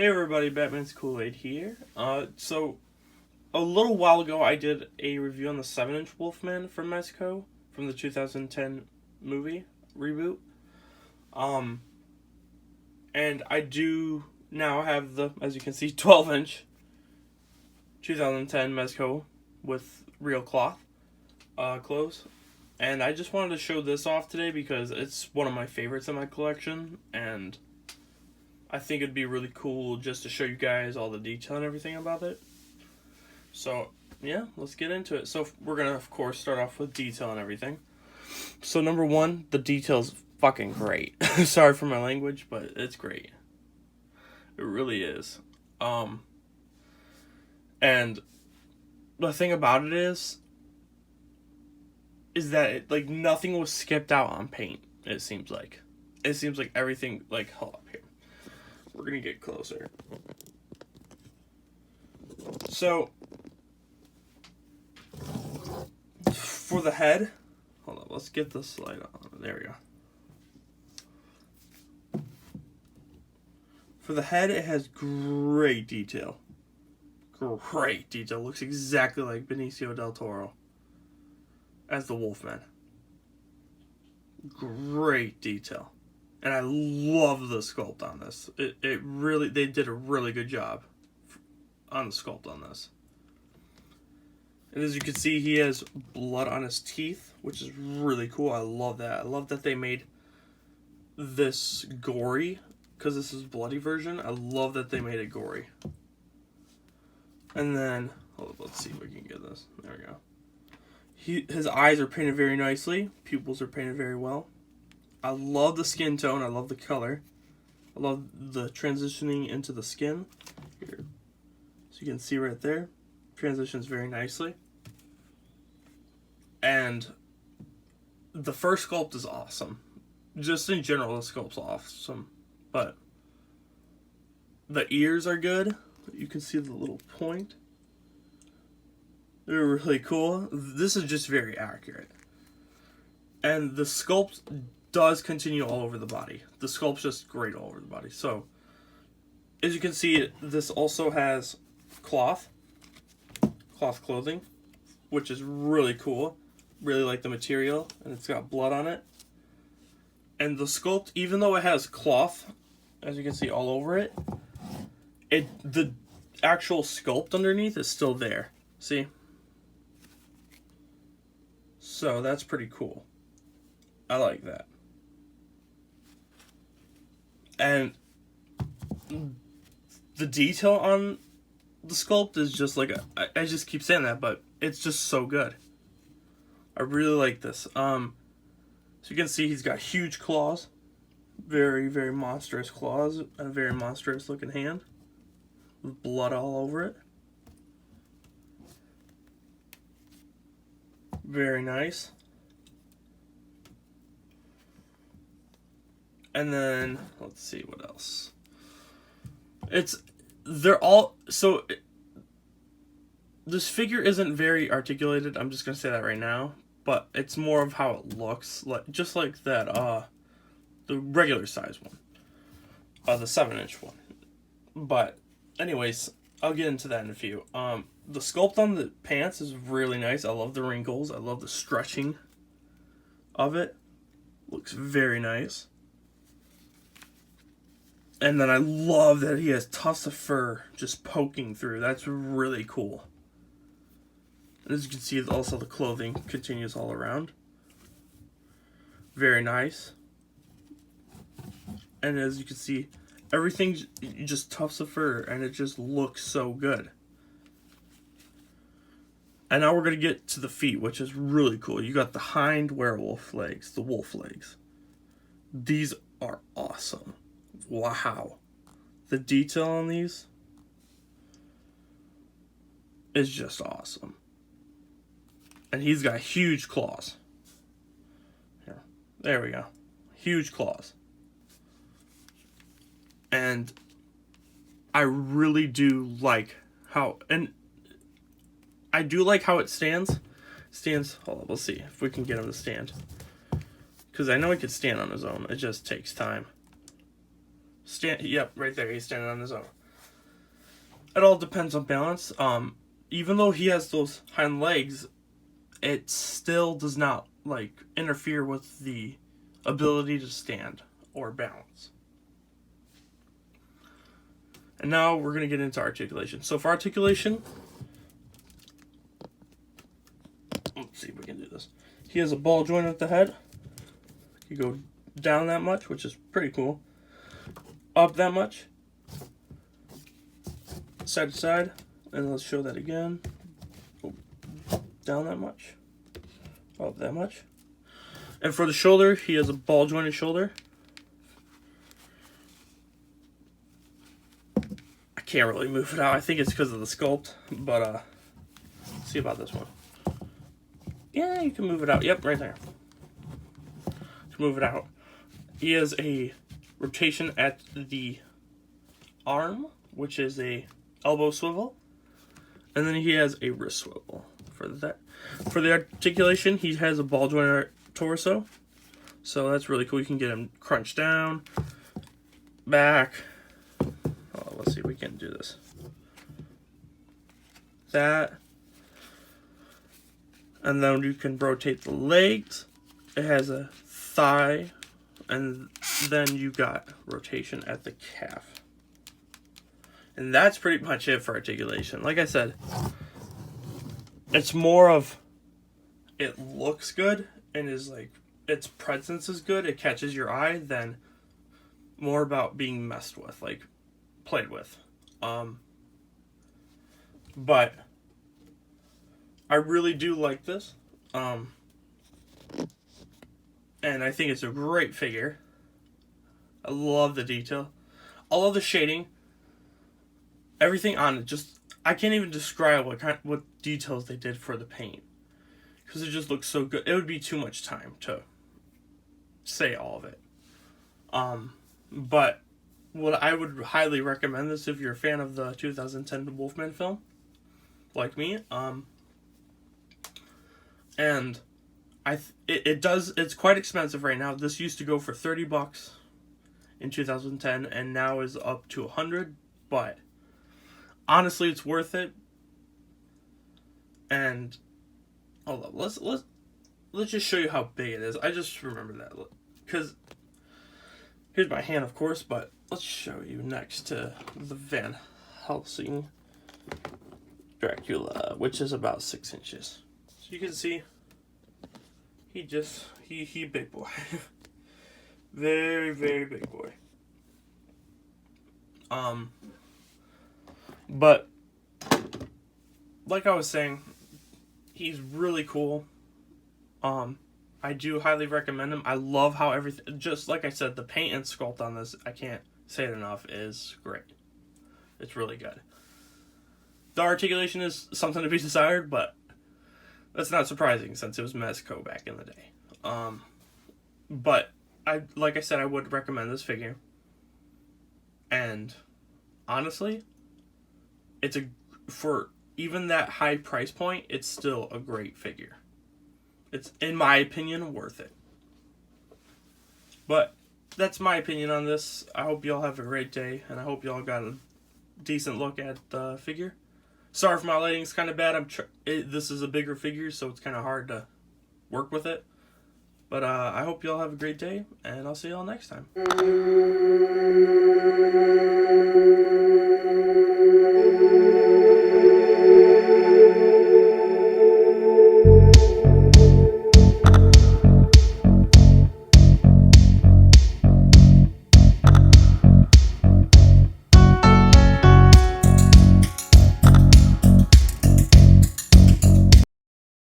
Hey everybody, Batman's Kool-Aid here. So a little while ago I did a review on the 7-inch Wolfman from Mezco from the 2010 movie reboot. Um, and I do now have the, as you can see, 12-inch 2010 Mezco with real cloth clothes. And I just wanted to show this off today because it's one of my favorites in my collection, and I think it'd be really cool just to show you guys all the detail and everything about it. So, yeah, let's get into it. So, we're going to, of course, start off with detail and everything. So, number one, the detail's fucking great. Sorry for my language, but it's great. It really is. And the thing about it is that, nothing was skipped out on paint, it seems like. It seems like everything, hold up here. We're going to get closer. So, for the head, hold on, let's get the slide on. There we go. For the head, it has great detail. Great detail. Looks exactly like Benicio del Toro as the Wolfman. Great detail. And I love the sculpt on this. They did a really good job on the sculpt on this. And as you can see, he has blood on his teeth, which is really cool. I love that. I love that they made this gory, because this is a bloody version. I love that they made it gory. And then, let's see if we can get this. There we go. His eyes are painted very nicely. Pupils are painted very well. I love the skin tone. I love the color. I love the transitioning into the skin. Here. So you can see right there. Transitions very nicely. And the first sculpt is awesome. Just in general, the sculpt's awesome. But the ears are good. You can see the little point. They're really cool. This is just very accurate. And the sculpt does continue all over the body. The sculpt's just great all over the body. So, as you can see, this also has cloth clothing, which is really cool. Really like the material, and it's got blood on it. And the sculpt, even though it has cloth, as you can see all over it, the actual sculpt underneath is still there. See? So that's pretty cool. I like that. And the detail on the sculpt is just like, I just keep saying that, but it's just so good. I really like this. So you can see he's got huge claws. Very, very monstrous claws. And a very monstrous looking hand. With blood all over it. Very nice. And then, let's see what else. This figure isn't very articulated. I'm just going to say that right now. But it's more of how it looks. Just like that, the regular size one. The 7-inch one. But, anyways, I'll get into that in a few. The sculpt on the pants is really nice. I love the wrinkles. I love the stretching of it. Looks very nice. And then I love that he has tufts of fur just poking through. That's really cool. And as you can see, also the clothing continues all around. Very nice. And as you can see, everything's just tufts of fur, and it just looks so good. And now we're going to get to the feet, which is really cool. You got the hind werewolf legs, the wolf legs. These are awesome. Wow. The detail on these is just awesome. And he's got huge claws. Here. There we go. Huge claws. And I really do like how, and I do like how it stands. Hold on, we'll see if we can get him to stand. Because I know he could stand on his own. It just takes time. Yep, right there. He's standing on his own. it all depends on balance. Even though he has those hind legs, it still does not like interfere with the ability to stand or balance. And now we're going to get into articulation. So for articulation, let's see if we can do this. He has a ball joint at the head. You go down that much, which is pretty cool. Up that much. Side to side. And let's show that again. Down that much. Up that much. And for the shoulder, he has a ball jointed shoulder. I can't really move it out. I think it's because of the sculpt. But let's see about this one. Yeah, you can move it out. Yep, right there. To move it out. He has a rotation at the arm, which is a elbow swivel. And then he has a wrist swivel for that. For the articulation, he has a ball joint torso. So that's really cool. You can get him crunched down, back. Oh, let's see if we can do this. That. And then you can rotate the legs. It has a thigh. And then you got rotation at the calf. And that's pretty much it for articulation. Like I said, it's more of it looks good and is like its presence is good. It catches your eye than more about being messed with, like played with. But I really do like this. And I think it's a great figure. I love the detail. I love the shading. Everything on it, just I can't even describe what details they did for the paint, because it just looks so good. It would be too much time to say all of it. But what I would highly recommend this if you're a fan of the 2010 Wolfman film, like me. And it's quite expensive right now. This used to go for $30 in 2010, and now is up to $100. But honestly, it's worth it. And hold up, let's just show you how big it is. I just remember that because here's my hand, of course, but let's show you next to the Van Helsing Dracula, which is about 6 inches. So you can see he big boy. Very, very big boy. But like I was saying, he's really cool. I do highly recommend him. I love how everything, just like I said, the paint and sculpt on this, I can't say it enough, is great. It's really good. The articulation is something to be desired, but that's not surprising since it was Mezco back in the day. But like I said, I would recommend this figure. And honestly, for even that high price point, it's still a great figure. It's, in my opinion, worth it. But that's my opinion on this. I hope y'all have a great day, and I hope y'all got a decent look at the figure. Sorry if my lighting's kind of bad. This is a bigger figure, so it's kind of hard to work with it. But I hope y'all have a great day, and I'll see y'all next time.